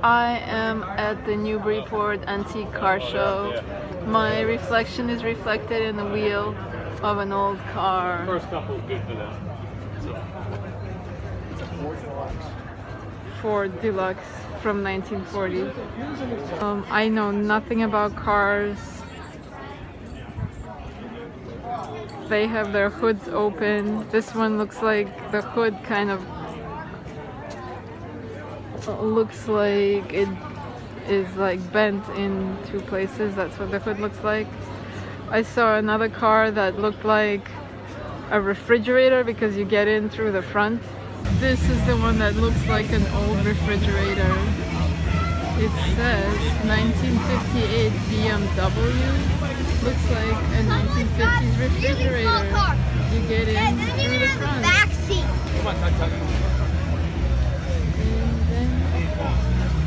I am at the Newburyport antique car show. My reflection is reflected in the wheel of an old car. First couple is good for them. Ford Deluxe from 1940. I know nothing about cars. They have their hoods open. This one looks like the hood kind of looks like it is like bent in two places. That's what the hood looks like. I saw another car that looked like a refrigerator because you get in through the front. This is the one that looks like an old refrigerator. It says 1958 BMW. Looks like a 1950s refrigerator. You get in through the front. Back seat. Come on,